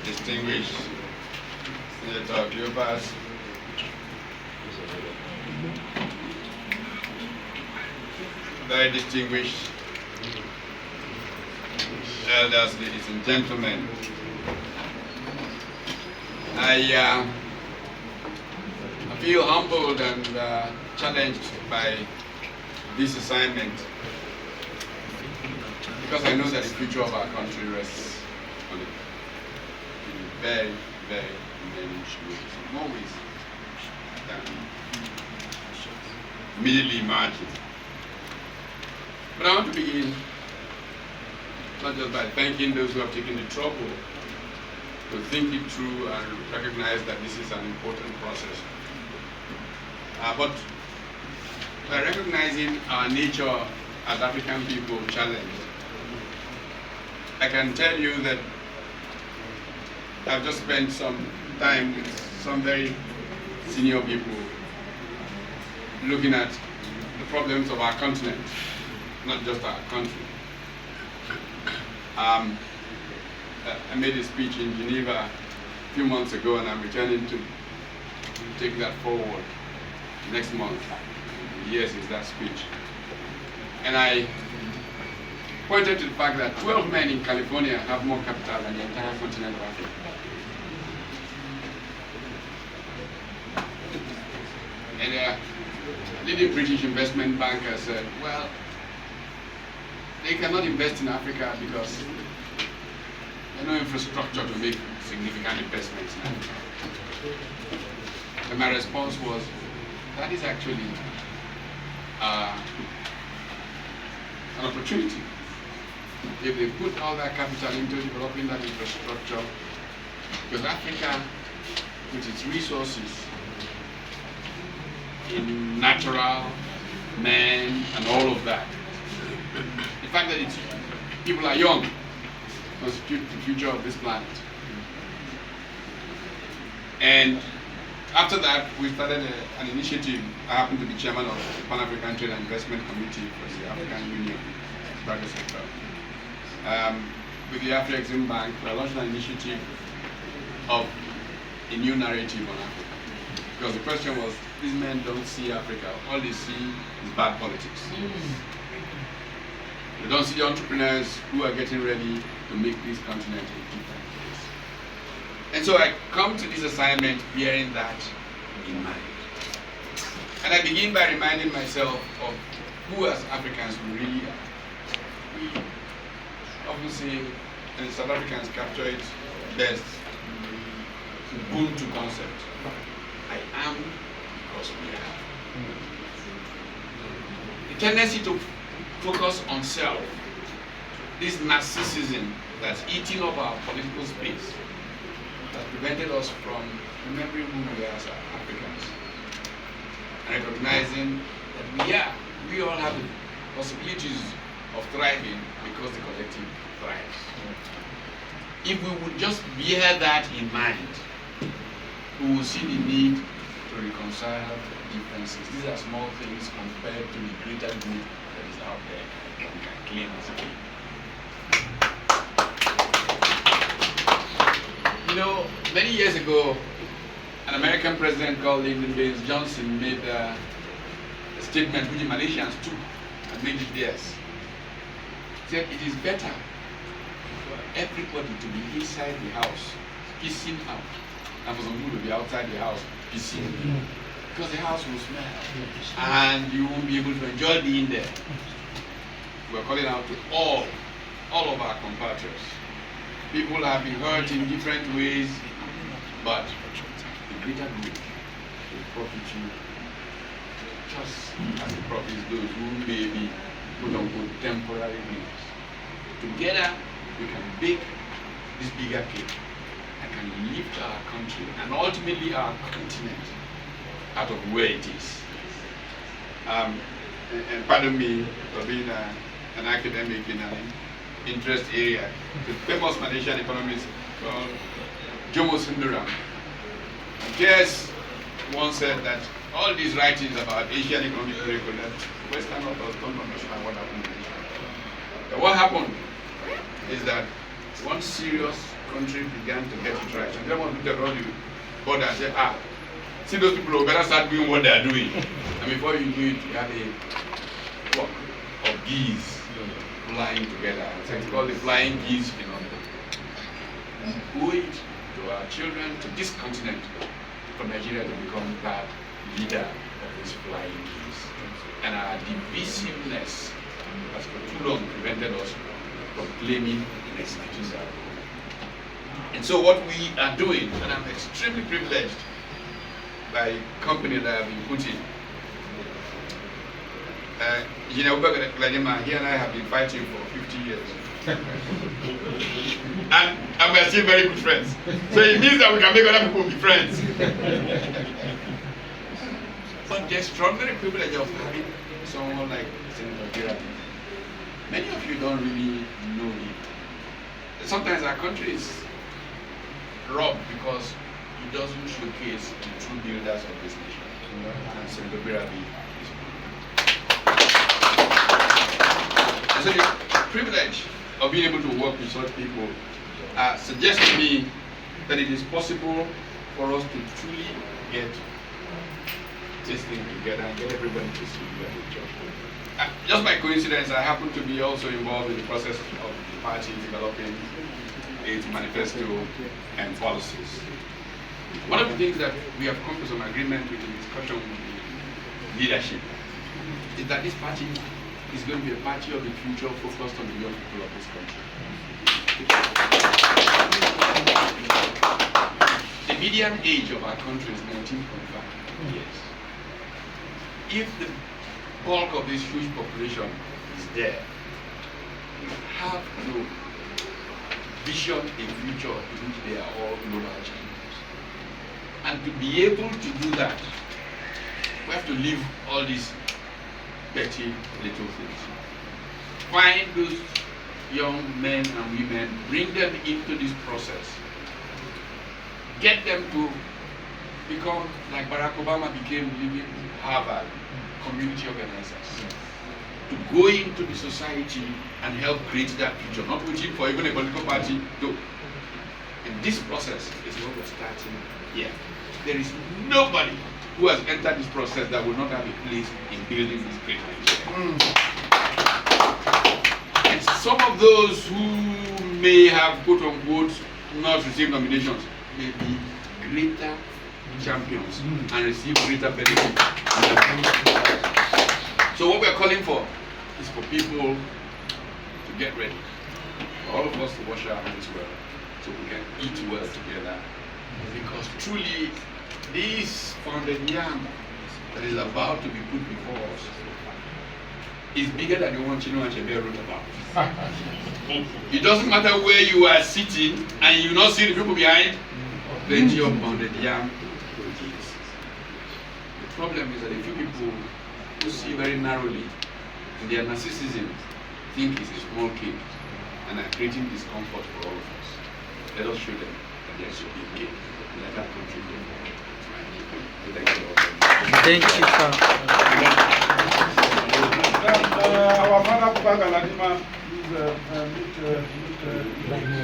distinguished Senator Cleopas, very distinguished elders, ladies and gentlemen, I feel humbled and challenged by this assignment because I know that the future of our country rests on it in very, very many ways, more ways than immediately imagined. But I want to begin not just by thanking those who have taken the trouble to think it through and recognize that this is an important process, but by recognizing our nature as African people challenged. I can tell you that I've just spent some time with some very senior people looking at the problems of our continent, not just our country. I made a speech in Geneva a few months ago, and I'm returning to take that forward next month. Yes, is that speech. And I pointed to the fact that 12 men in California have more capital than the entire continent of Africa. And a leading British investment banker said, well, they cannot invest in Africa because there's no infrastructure to make significant investments in Africa. And my response was, that is actually an opportunity. If they put all that capital into developing that infrastructure, because Africa, with its resources in natural, man, and all of that, the fact that its people are young constitute the future of this planet. And after that, we started an initiative. I happen to be chairman of the Pan-African Trade and Investment Committee for the African Union, private sector. With the Afro-Exim Bank, we launched an initiative of a new narrative on Africa. Because the question was, these men don't see Africa. All they see is bad politics. They don't see the entrepreneurs who are getting ready to make this continent a different place. And so I come to this assignment bearing that in mind. And I begin by reminding myself of who as Africans we really are. We often say, and the South Africans capture it best, the Ubuntu concept. I am because we are. The tendency to focus on self, this narcissism that's eating up our political space, has prevented us from remembering who we are as Africans and recognizing that we all have the possibilities of thriving because the collective thrives. If we would just bear that in mind, we will see the need to reconcile differences. These are small things compared to the greater good that is out there that we can claim as a people. You know, many years ago, an American president called Lyndon Baines Johnson made a statement which the Malaysians took and made it theirs. He said, it is better for everybody to be inside the house, pissing out, and for some people to be outside the house, pissing. Because the house will smell, and you won't be able to enjoy being there. We're calling out to all of our compatriots. People have been hurt in different ways, but the greater good will profit you just as it profits those who may be quote-unquote temporary winners. Together, we can bake this bigger cake and can lift our country and ultimately our continent out of where it is. And pardon me for being an academic in an interest area. The famous Malaysian economist called Jomo Sundaram. Guess once said that all these writings about Asian economic miracle that Westerners don't understand what happened in Asia. But what happened is that one serious country began to get it right. And then one looked around the border and said, see those people who better start doing what they are doing. And before you knew it, you had a flock of geese flying together. So it's called the flying geese phenomenon. We owe it to our children, to this continent, for Nigeria to become that leader of this flying geese. And our divisiveness has for too long prevented us from claiming and executing that role. And so what we are doing, and I'm extremely privileged by the company that I've been putting. He and I have been fighting for 50 years. and we're still very good friends. So it means that we can make other people be friends. But the extraordinary privilege of having someone like Senator Girabi. Many of you don't really know him. Sometimes our country is robbed because he doesn't showcase the true builders of this nation. And Senator Girabi is one. And so the privilege of being able to work with such people suggests to me that it is possible for us to truly get this thing together and get everybody to see where the church. Just by coincidence, I happen to be also involved in the process of the party developing its manifesto and policies. One of the things that we have come to some agreement with the discussion with the leadership is that this party is going to be a party of the future focused on the young people of this country. The median age of our country is 19.5 years. If the bulk of this huge population is there, we have to vision a future in which they are all global champions. And to be able to do that, we have to leave all these petty little things. Find those young men and women, bring them into this process. Get them to become like Barack Obama became living Harvard community organizers. To go into the society and help create that future, not waiting for even a political party to. And this process is what we're starting here. There is nobody who has entered this process that will not have a place in building this great Nigeria. And some of those who may have, quote unquote, not received nominations may be greater champions and receive greater benefit. So what we're calling for is for people to get ready, for all of us to wash our hands well, so we can eat well together. Because truly, this pounded yam that is about to be put before us is bigger than the one Chino and Chebe wrote about. It doesn't matter where you are sitting and you not see the people behind, plenty of pounded yam. The problem is that a few people who see very narrowly in their narcissism think it's a small cake and are creating discomfort for all of us. Let us show them that there should be a cake and let that country go forward. Thank you, sir. Our father, Papa Galadima, is